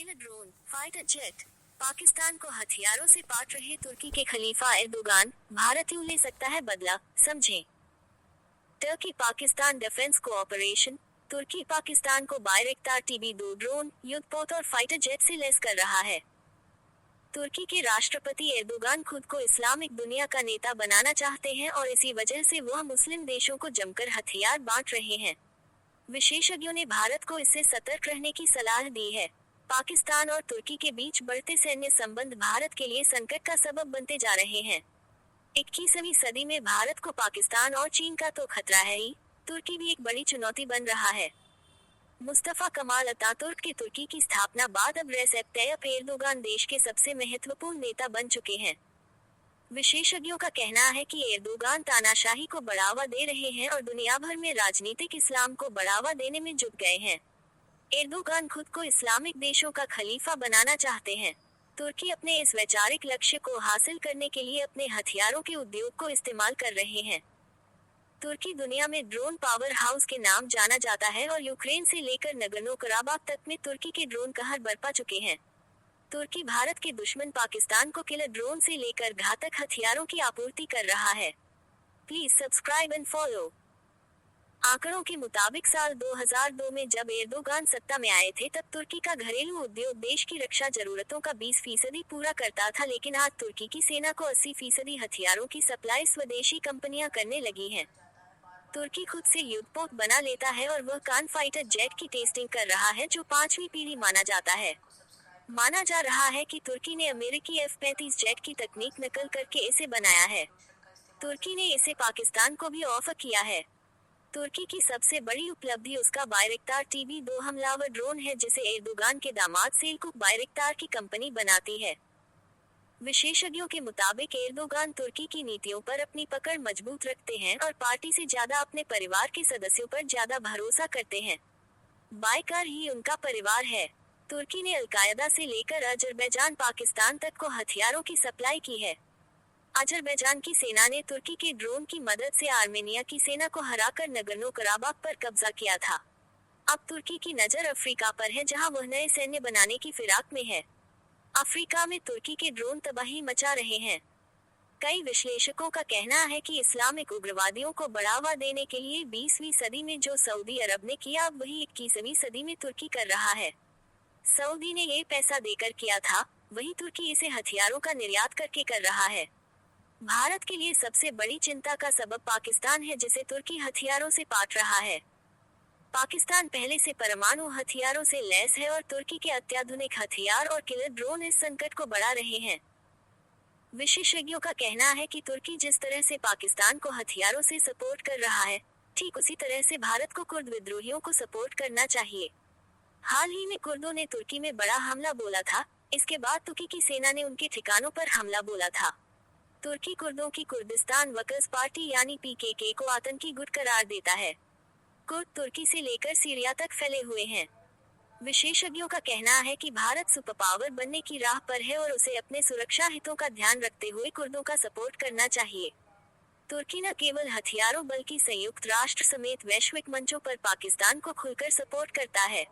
Killer drone, fighter jet. Pakistan को हथियारों से पाट रहे तुर्की के खलीफा एर्दोगान, भारत यूं ले सकता है बदला, समझें। Turkey Pakistan defence cooperation. तुर्की पाकिस्तान को बायरेक्टार TB2 ड्रोन, युद्धपोत और फाइटर जेट से लैस कर रहा है। तुर्की के राष्ट्रपति एर्दोगान खुद को इस्लामिक दुनिया का नेता बनाना चाहते हैं और इसी वजह से वह मुस्लिम देशों को जमकर हथियार बांट रहे हैं। विशेषज्ञों ने भारत को इससे सतर्क रहने की सलाह दी है। पाकिस्तान और तुर्की के बीच बढ़ते सैन्य संबंध भारत के लिए संकट का सबब बनते जा रहे हैं। 21वीं सदी में भारत को पाकिस्तान और चीन का तो खतरा है ही, तुर्की भी एक बड़ी चुनौती बन रहा है। मुस्तफा कमाल अतातुर्क के तुर्की की स्थापना बाद अब रेसेप तैयप एर्दोगान देश के सबसे महत्वपूर्ण नेता बन चुके हैं। विशेषज्ञों का कहना है कि एर्दोगान तानाशाही को बढ़ावा दे रहे हैं और दुनिया भर में राजनीतिक इस्लाम को बढ़ावा देने में जुट गए हैं। एर्दोगान खुद को इस्लामिक देशों का खलीफा बनाना चाहते हैं। तुर्की अपने इस वैचारिक लक्ष्य को हासिल करने के लिए अपने हथियारों के उद्योग को इस्तेमाल कर रहे हैं। तुर्की दुनिया में ड्रोन पावर हाउस के नाम जाना जाता है और यूक्रेन से लेकर नगर्नो कराबाख तक में तुर्की के ड्रोन कहर बरपा चुके हैं। तुर्की भारत के दुश्मन पाकिस्तान को किलर ड्रोन से लेकर घातक हथियारों की आपूर्ति कर रहा है। Please subscribe and follow. आंकड़ों के मुताबिक साल 2002 में जब एर्दोगान सत्ता में आए थे तब तुर्की का घरेलू उद्योग देश की रक्षा जरूरतों का 20% पूरा करता था, लेकिन आज तुर्की की सेना को 80% हथियारों की सप्लाई स्वदेशी कंपनियां करने लगी हैं। तुर्की खुद से युद्धपोत बना लेता है और वह कान फाइटर जेट की टेस्टिंग कर रहा है, जो 5वीं पीढ़ी माना जाता है। माना जा रहा है कि तुर्की ने अमेरिकी F-35 जेट की तकनीक नकल करके इसे बनाया है। तुर्की ने इसे पाकिस्तान को भी ऑफर किया है। तुर्की की सबसे बड़ी उपलब्धि उसका बायरेक्टार TB2 हमलावर ड्रोन है, जिसे एर्दोगान के दामाद सेल्कुक बायरेक्टार की कंपनी बनाती है। विशेषज्ञों के मुताबिक एर्दोगान तुर्की की नीतियों पर अपनी पकड़ मजबूत रखते हैं और पार्टी से ज्यादा अपने परिवार के सदस्यों पर ज्यादा भरोसा करते हैं। बाइकार ही उनका परिवार है। तुर्की ने अलकायदा से लेकर अजरबैजान पाकिस्तान तक को हथियारों की सप्लाई की है। अजरबैजान की सेना ने तुर्की के ड्रोन की मदद से आर्मेनिया की सेना को हराकर नगर्नो कराबाख पर कब्जा किया था। अब तुर्की की नजर अफ्रीका पर है, जहां वह नए सैन्य बनाने की फिराक में है। अफ्रीका में तुर्की के ड्रोन तबाही मचा रहे हैं। कई विश्लेषकों का कहना है कि इस्लामिक उग्रवादियों को बढ़ावा देने के लिए 20वीं सदी में जो सऊदी अरब ने किया, अब वही 21वीं सदी में तुर्की कर रहा है। सऊदी ने ये पैसा देकर किया था, वही तुर्की इसे हथियारों का निर्यात करके कर रहा है। भारत के लिए सबसे बड़ी चिंता का सबब पाकिस्तान है, जिसे तुर्की हथियारों से पाट रहा है। पाकिस्तान पहले से परमाणु हथियारों से लैस है और तुर्की के अत्याधुनिक हथियार और किलर ड्रोन इस संकट को बढ़ा रहे हैं। विशेषज्ञों का कहना है कि तुर्की जिस तरह से पाकिस्तान को हथियारों से सपोर्ट कर रहा है, ठीक उसी तरह से भारत को कुर्द विद्रोहियों को सपोर्ट करना चाहिए। हाल ही में कुर्दों ने तुर्की में बड़ा हमला बोला था, इसके बाद तुर्की की सेना ने उनके ठिकानों पर हमला बोला था। तुर्की कुर्दों की कुर्दिस्तान वर्कर्स पार्टी यानी PKK को आतंकी गुट करार देता है। कुर्द तुर्की से लेकर सीरिया तक फैले हुए हैं। विशेषज्ञों का कहना है कि भारत सुपर पावर बनने की राह पर है और उसे अपने सुरक्षा हितों का ध्यान रखते हुए कुर्दों का सपोर्ट करना चाहिए। तुर्की न केवल हथियारों बल्कि संयुक्त राष्ट्र समेत वैश्विक मंचों पर पाकिस्तान को खुलकर सपोर्ट करता है।